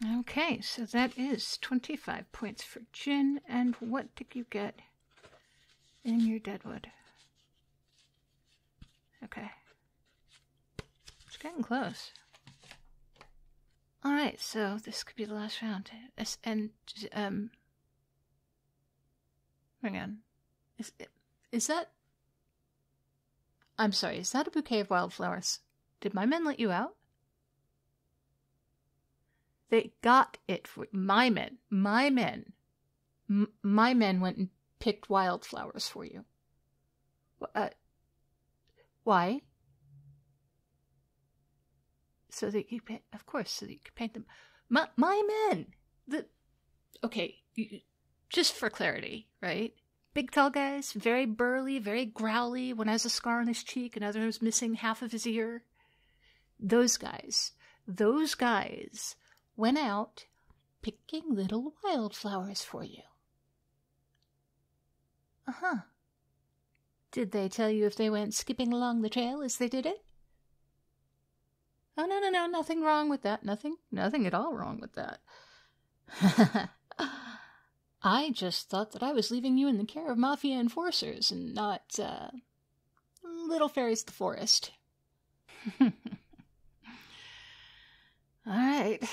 Okay, so that is 25 points for Jin. And what did you get in your Deadwood? Okay. It's getting close. Alright, so this could be the last round. And, hang on. Is that... I'm sorry, is that a bouquet of wildflowers? Did my men let you out? They got it for my men. My men. My men went and picked wildflowers for you. Why? So that you can, of course, so that you can paint them. My men! Okay, just for clarity, right? Big tall guys, very burly, very growly, one has a scar on his cheek, another is missing half of his ear. Those guys went out picking little wildflowers for you. Uh-huh. Did they tell you if they went skipping along the trail as they did it? Oh, no, nothing wrong with that. Nothing at all wrong with that. I just thought that I was leaving you in the care of mafia enforcers and not, little fairies of the forest. Alright.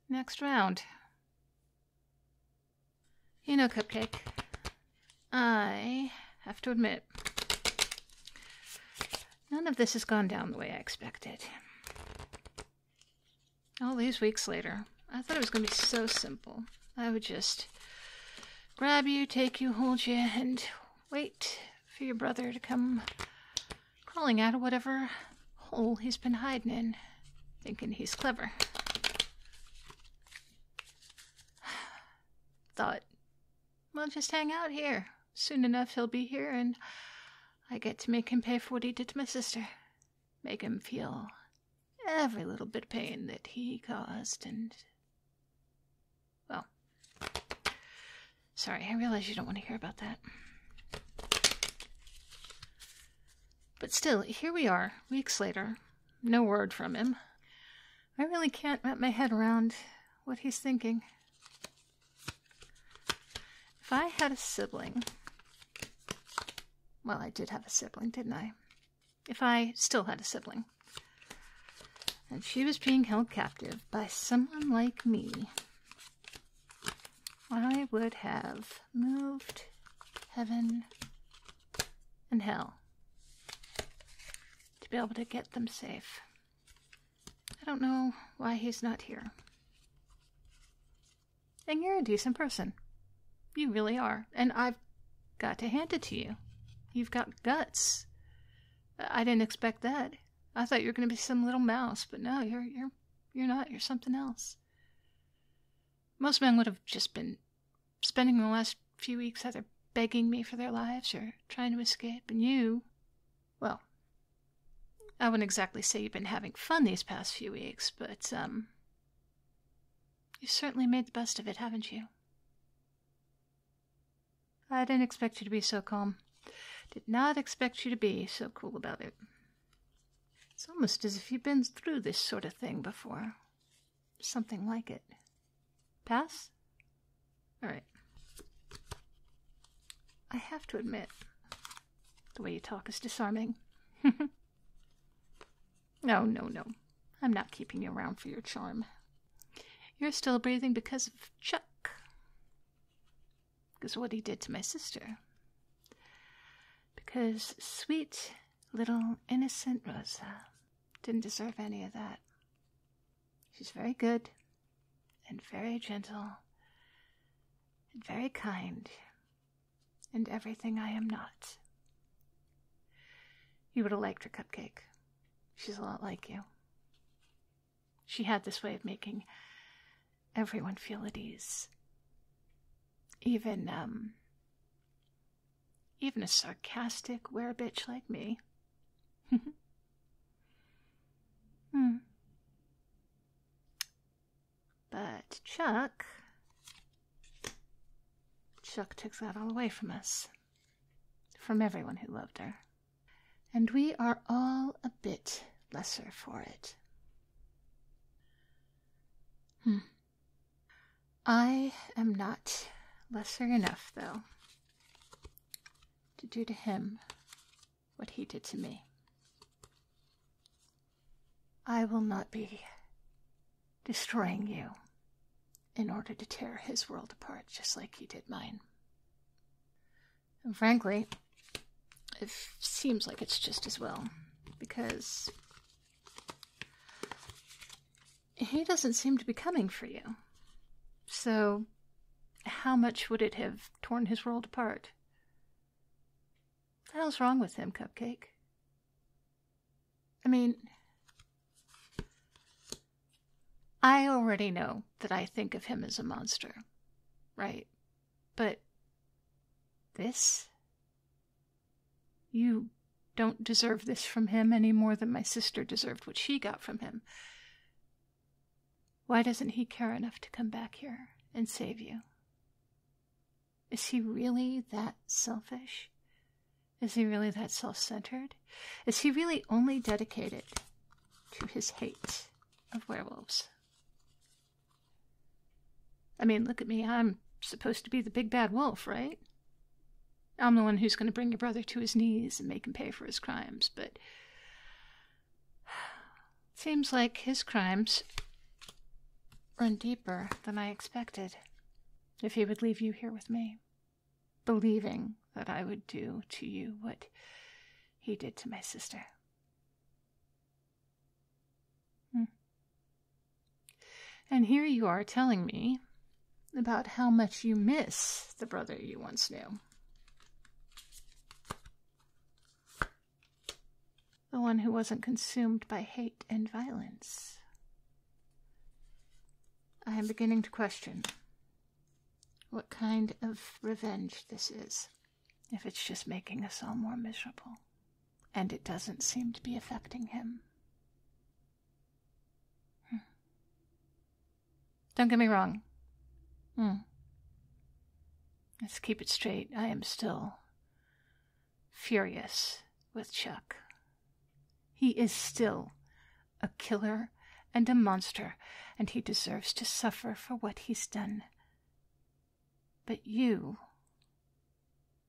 Next round. You know, Cupcake, I have to admit, none of this has gone down the way I expected. All these weeks later, I thought it was going to be so simple. I would just grab you, take you, hold you, and wait for your brother to come crawling out of whatever hole he's been hiding in, thinking he's clever. Thought, well, just hang out here. Soon enough he'll be here, and I get to make him pay for what he did to my sister. Make him feel every little bit of pain that he caused, and... well, sorry, I realize you don't want to hear about that. But still, here we are, weeks later. No word from him. I really can't wrap my head around what he's thinking. If I had a sibling... well, I did have a sibling, didn't I? If I still had a sibling, and she was being held captive by someone like me, I would have moved heaven and hell to be able to get them safe. I don't know why he's not here. And you're a decent person. You really are. And I've got to hand it to you. You've got guts. I didn't expect that. I thought you were going to be some little mouse, but no, you're not. You're something else. Most men would have just been spending the last few weeks either begging me for their lives or trying to escape. And you, well, I wouldn't exactly say you've been having fun these past few weeks, but you've certainly made the best of it, haven't you? I didn't expect you to be so calm. Did not expect you to be so cool about it. It's almost as if you've been through this sort of thing before. Something like it. Pass? Alright. I have to admit, the way you talk is disarming. No. I'm not keeping you around for your charm. You're still breathing because of Chuck. Because of what he did to my sister. Because sweet little innocent Rosa didn't deserve any of that. She's very good and very gentle and very kind and everything I am not. You would have liked her, Cupcake. She's a lot like you. She had this way of making everyone feel at ease. Even a sarcastic werebitch like me. But Chuck took that all away from us. From everyone who loved her. And we are all a bit lesser for it. I am not lesser enough, though, to do to him what he did to me. I will not be destroying you in order to tear his world apart just like he did mine. And frankly, it seems like it's just as well, because he doesn't seem to be coming for you. So, how much would it have torn his world apart? What the hell's wrong with him, Cupcake? I mean, I already know that I think of him as a monster, right? But this? You don't deserve this from him any more than my sister deserved what she got from him. Why doesn't he care enough to come back here and save you? Is he really that selfish? Is he really that self-centered? Is he really only dedicated to his hate of werewolves? I mean, look at me. I'm supposed to be the big bad wolf, right? I'm the one who's going to bring your brother to his knees and make him pay for his crimes, but it seems like his crimes run deeper than I expected. If he would leave you here with me, believing that I would do to you what he did to my sister. And here you are telling me about how much you miss the brother you once knew. The one who wasn't consumed by hate and violence. I am beginning to question what kind of revenge this is, if it's just making us all more miserable, and it doesn't seem to be affecting him. Don't get me wrong. Let's keep it straight. I am still furious with Chuck. He is still a killer and a monster, and he deserves to suffer for what he's done. But you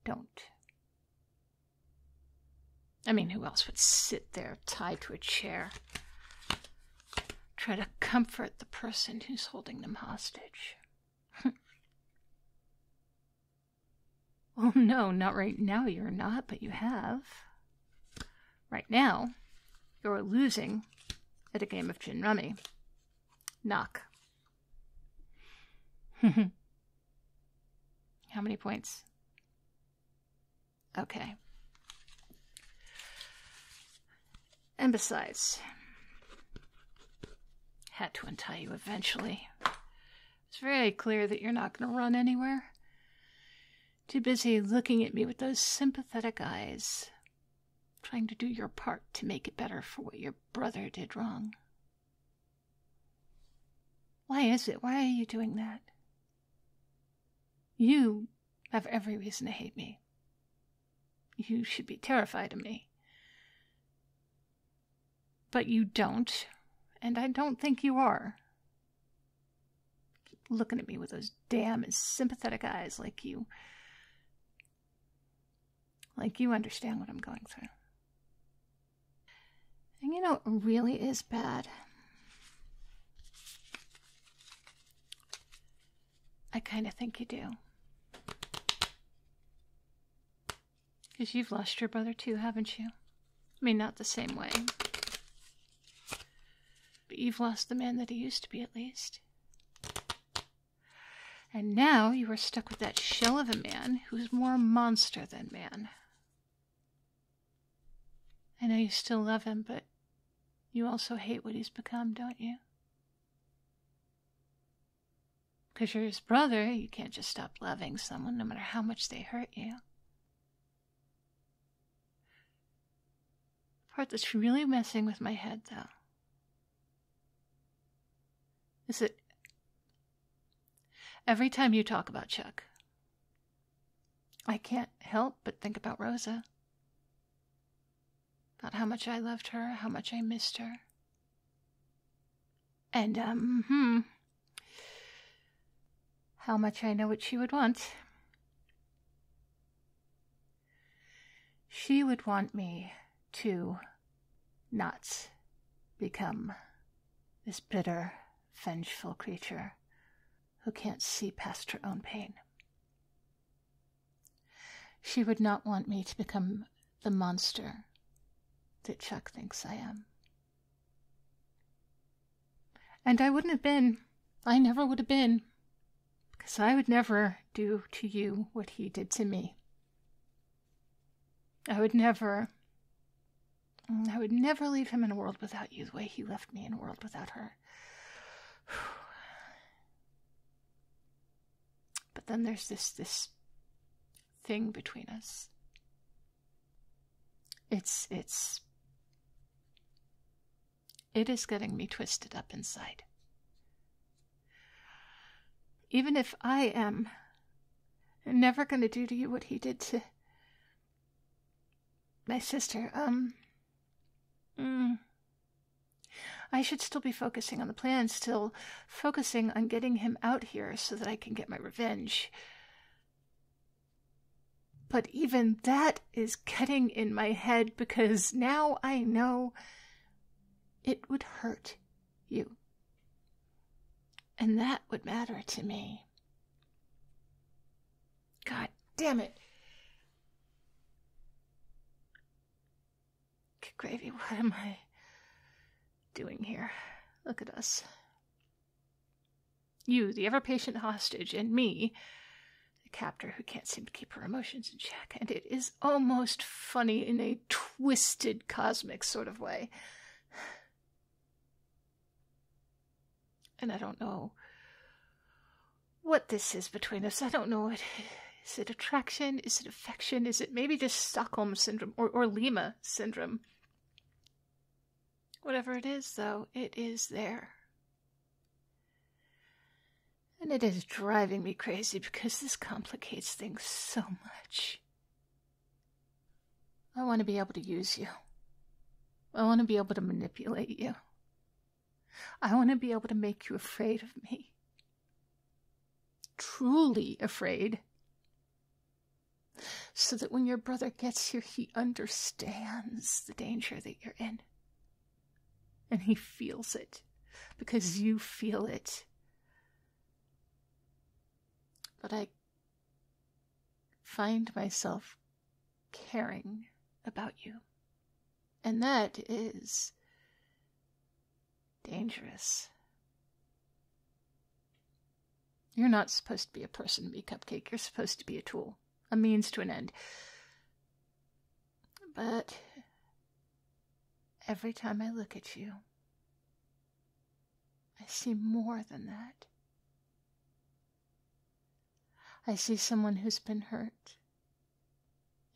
don't. I mean, who else would sit there tied to a chair, try to comfort the person who's holding them hostage? Well, no, not right now you're not, but you have. Right now, you're losing at a game of gin rummy. Knock. How many points? Okay. And besides, had to untie you eventually. It's very clear that you're not going to run anywhere. Too busy looking at me with those sympathetic eyes, trying to do your part to make it better for what your brother did wrong. Why is it? Why are you doing that? You have every reason to hate me. You should be terrified of me. But you don't, and I don't think you are. Keep looking at me with those damn sympathetic eyes like you understand what I'm going through. And you know what really is bad? I kind of think you do. Because you've lost your brother too, haven't you? I mean, not the same way. But you've lost the man that he used to be, at least. And now you are stuck with that shell of a man who's more monster than man. I know you still love him, but you also hate what he's become, don't you? Because you're his brother, you can't just stop loving someone no matter how much they hurt you. The part that's really messing with my head, though, is that every time you talk about Chuck, I can't help but think about Rosa. About how much I loved her, how much I missed her. And, how much I know what she would want. She would want me to not become this bitter, vengeful creature who can't see past her own pain. She would not want me to become the monster that Chuck thinks I am. And I wouldn't have been. I never would have been. Because I would never do to you what he did to me. I would never leave him in a world without you the way he left me in a world without her. But then there's this thing between us. It is getting me twisted up inside. Even if I am never going to do to you what he did to my sister, I should still be focusing on the plan, still focusing on getting him out here so that I can get my revenge. But even that is getting in my head because now I know it would hurt you. And that would matter to me. God damn it. Good gravy, what am I doing here? Look at us. You, the ever-patient hostage, and me, the captor who can't seem to keep her emotions in check. And it is almost funny in a twisted, cosmic sort of way. And I don't know what this is between us. I don't know. Is it attraction? Is it affection? Is it maybe just Stockholm Syndrome or Lima Syndrome? Whatever it is, though, it is there. And it is driving me crazy because this complicates things so much. I want to be able to use you. I want to be able to manipulate you. I want to be able to make you afraid of me. Truly afraid. So that when your brother gets here, he understands the danger that you're in. And he feels it. Because you feel it. But I find myself caring about you. And that is dangerous. You're not supposed to be a person, be Cupcake. You're supposed to be a tool, a means to an end. But every time I look at you, I see more than that. I see someone who's been hurt,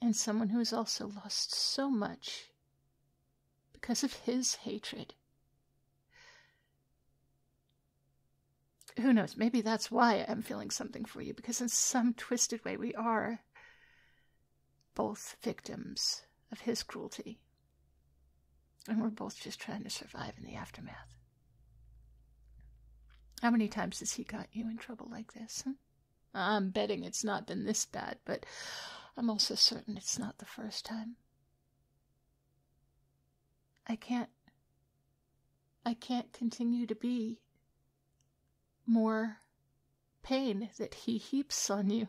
and someone who's also lost so much because of his hatred. Who knows, maybe that's why I'm feeling something for you, because in some twisted way we are both victims of his cruelty. And we're both just trying to survive in the aftermath. How many times has he got you in trouble like this? I'm betting it's not been this bad, but I'm also certain it's not the first time. I can't continue to be more pain that he heaps on you.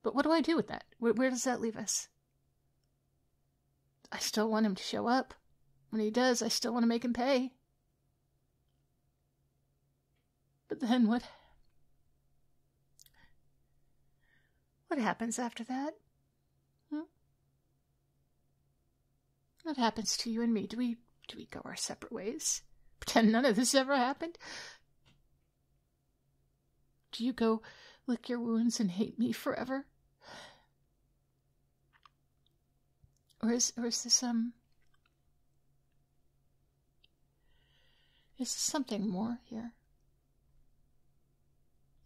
But what do I do with that? Where does that leave us? I still want him to show up. When he does, I still want to make him pay. But then what happens after that? What happens to you and me? Do we go our separate ways? Pretend none of this ever happened? Do you go lick your wounds and hate me forever? Or is this something more here?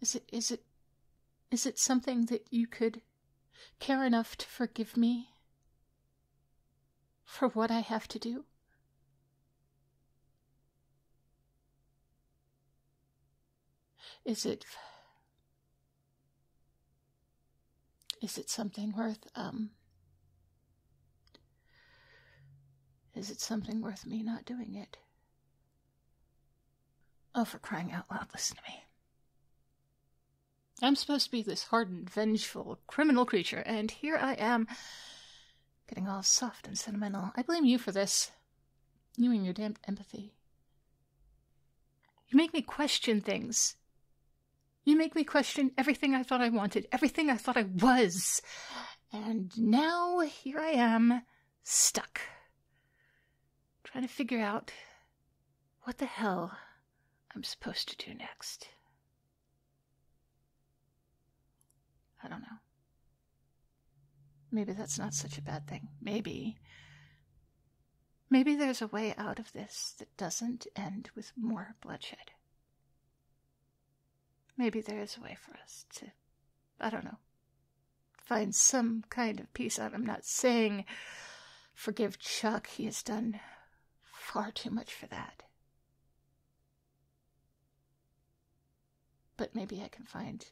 Is it something that you could care enough to forgive me for what I have to do? Is it something worth, is it something worth me not doing it? Oh, for crying out loud, listen to me. I'm supposed to be this hardened, vengeful, criminal creature, and here I am, getting all soft and sentimental. I blame you for this. You and your damned empathy. You make me question things. You make me question everything I thought I wanted, everything I thought I was. And now, here I am, stuck. Trying to figure out what the hell I'm supposed to do next. I don't know. Maybe that's not such a bad thing. Maybe there's a way out of this that doesn't end with more bloodshed. Maybe there is a way for us to, I don't know, find some kind of peace out. I'm not saying forgive Chuck. He has done far too much for that. But maybe I can find,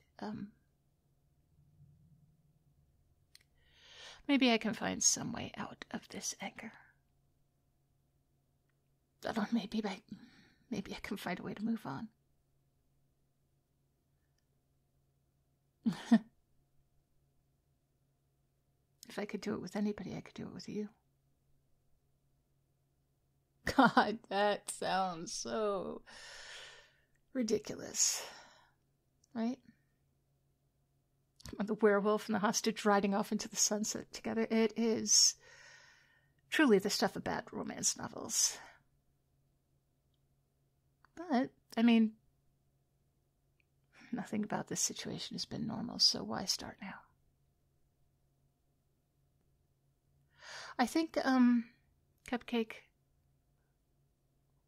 some way out of this anger. I don't know, maybe I can find a way to move on. If I could do it with anybody, I could do it with you. God, that sounds so ridiculous. Right? The werewolf and the hostage riding off into the sunset together. It is truly the stuff of bad romance novels. But, I mean, nothing about this situation has been normal, so why start now? I think, Cupcake,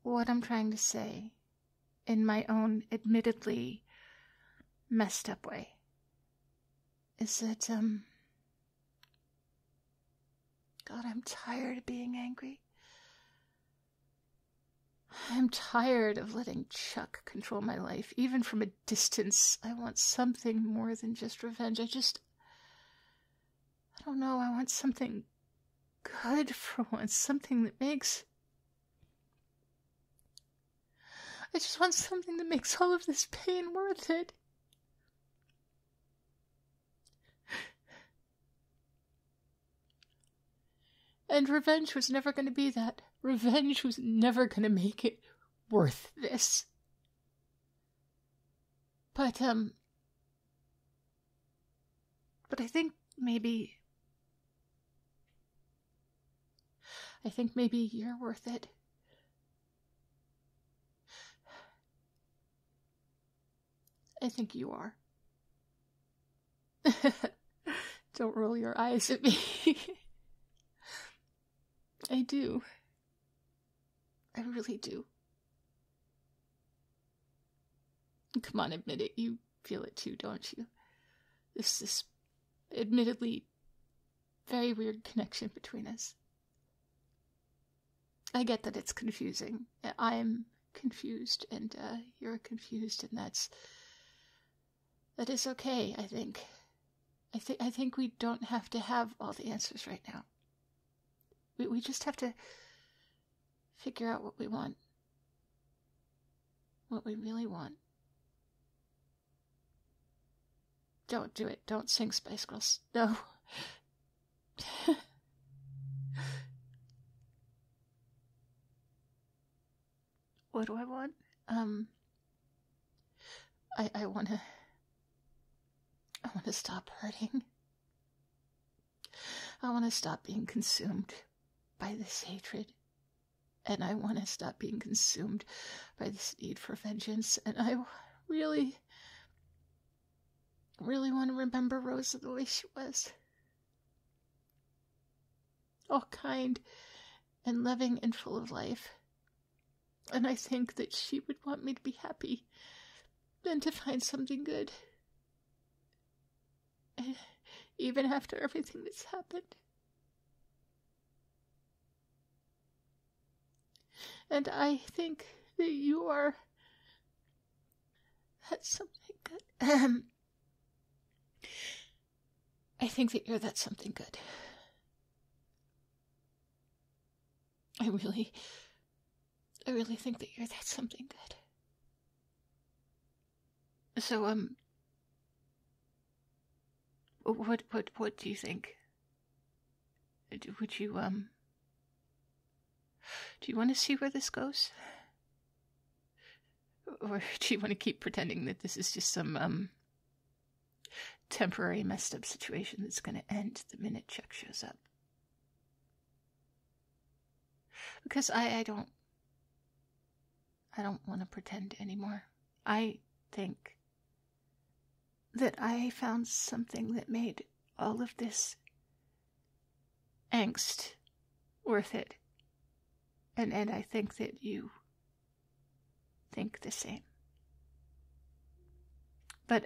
what I'm trying to say, in my own admittedly messed up way, is that, God, I'm tired of being angry. I'm tired of letting Chuck control my life, even from a distance. I want something more than just revenge. I don't know, I want something good for once, something that makes... I just want something that makes all of this pain worth it. And revenge was never going to be that. Revenge was never going to make it worth this. But I think maybe you're worth it. I think you are. Don't roll your eyes at me. I do. I really do. Come on, admit it. You feel it too, don't you? This admittedly very weird connection between us. I get that it's confusing. I'm confused, and you're confused, and that is okay, I think. I think we don't have to have all the answers right now. We just have to figure out what we want. What we really want. Don't do it. Don't sing Spice Girls. No. What do I want? I want to stop hurting. I want to stop being consumed by this hatred. And I want to stop being consumed by this need for vengeance. And I really want to remember Rosa the way she was. All kind and loving and full of life. And I think that she would want me to be happy and to find something good. Even after everything that's happened. And I think that you are that's something good. I think that you're that something good. I really think that you're that something good. So, what do you think? Would you, do you want to see where this goes? Or do you want to keep pretending that this is just some, temporary messed up situation that's going to end the minute Chuck shows up? Because I don't want to pretend anymore. I think that I found something that made all of this angst worth it. And I think that you think the same. But,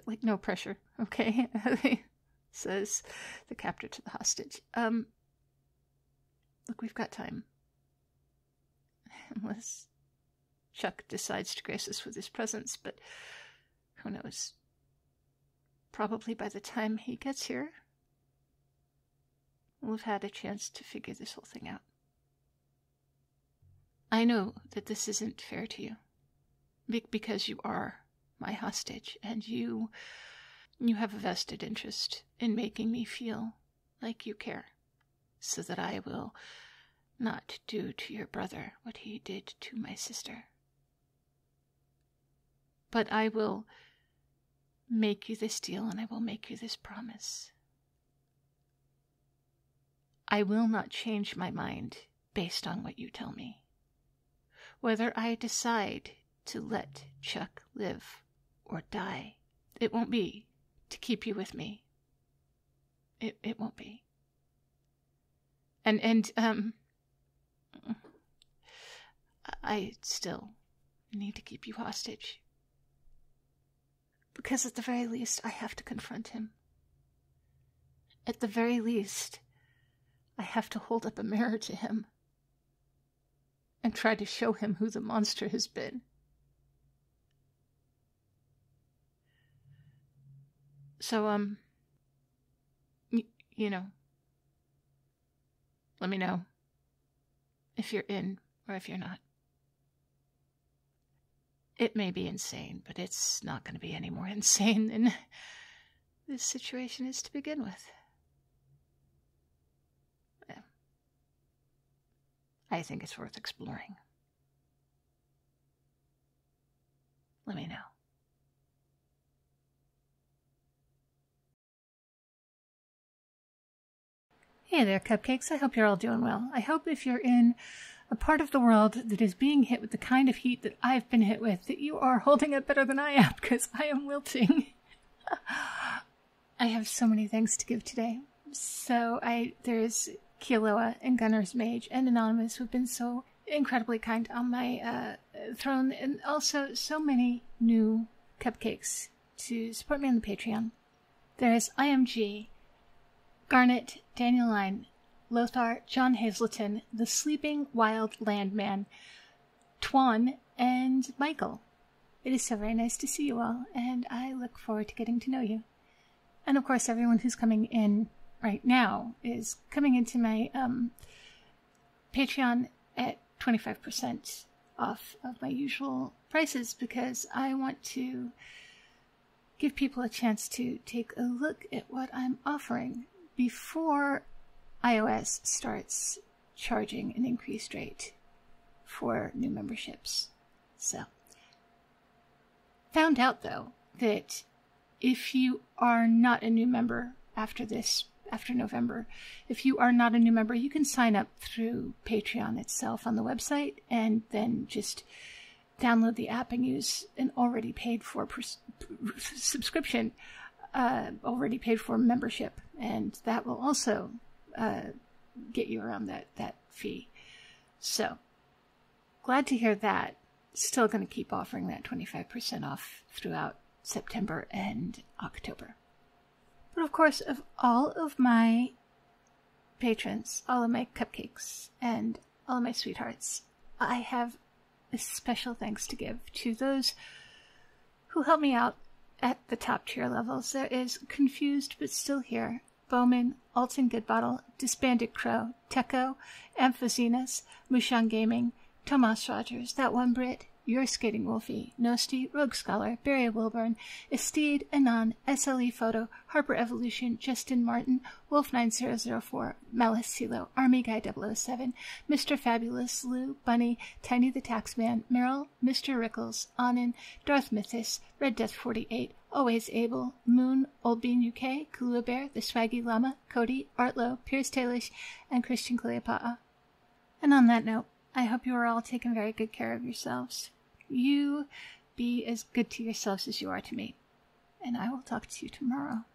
like, no pressure, okay? Says the captor to the hostage. Look, we've got time. Unless Chuck decides to grace us with his presence, but who knows? Probably by the time he gets here, we'll have had a chance to figure this whole thing out. I know that this isn't fair to you, because you are my hostage, and you have a vested interest in making me feel like you care, so that I will not do to your brother what he did to my sister. But I will make you this deal, and I will make you this promise. I will not change my mind based on what you tell me. Whether I decide to let Chuck live or die, it won't be to keep you with me. It won't be. And I still need to keep you hostage. Because at the very least, I have to confront him. At the very least, I have to hold up a mirror to him and try to show him who the monster has been. So, you know, let me know if you're in or if you're not. It may be insane, but it's not going to be any more insane than this situation is to begin with. Yeah. I think it's worth exploring. Let me know. Hey there, cupcakes. I hope you're all doing well. I hope if you're in a part of the world that is being hit with the kind of heat that I've been hit with, that you are holding it better than I am, because I am wilting. I have so many thanks to give today. So there's Kealoa and Gunner's Mage and Anonymous who've been so incredibly kind on my throne, and also so many new cupcakes to support me on the Patreon. There's IMG, Garnet, Daniel Line, Lothar, John Hazleton, The Sleeping Wild Landman, Twan, and Michael. It is so very nice to see you all, and I look forward to getting to know you. And of course, everyone who's coming in right now is coming into my Patreon at 25% off of my usual prices, because I want to give people a chance to take a look at what I'm offering before iOS starts charging an increased rate for new memberships. So, found out though that if you are not a new member after November, if you are not a new member, you can sign up through Patreon itself on the website, and then just download the app and use an already paid for subscription, already paid for membership, and that will also get you around that fee. So, glad to hear that. Still going to keep offering that 25% off throughout September and October. But of course, of all of my patrons, all of my cupcakes, and all of my sweethearts, I have a special thanks to give to those who helped me out at the top tier levels. There is Confused But Still Here, Bowman, Alton Goodbottle, Disbanded Crow, Techo, Amphozenas, Mushan Gaming, Tomas Rogers, That One Brit, Your Skating Wolfie, Nosti, Rogue Scholar, Barry Wilburn, Esteed, Anon, SLE Photo, Harper Evolution, Justin Martin, Wolf9004, Malice Silo, Army Guy 007, Mr. Fabulous, Lou, Bunny, Tiny the Taxman, Merrill, Mr. Rickles, Anin, Darth Mythos, Red Death 48, Always Able, Moon, Old Bean UK, Kalua Bear, The Swaggy Llama, Cody, Artlow, Pierce Tailish, and Christian Cleopatra. And on that note, I hope you are all taking very good care of yourselves. You be as good to yourselves as you are to me. And I will talk to you tomorrow.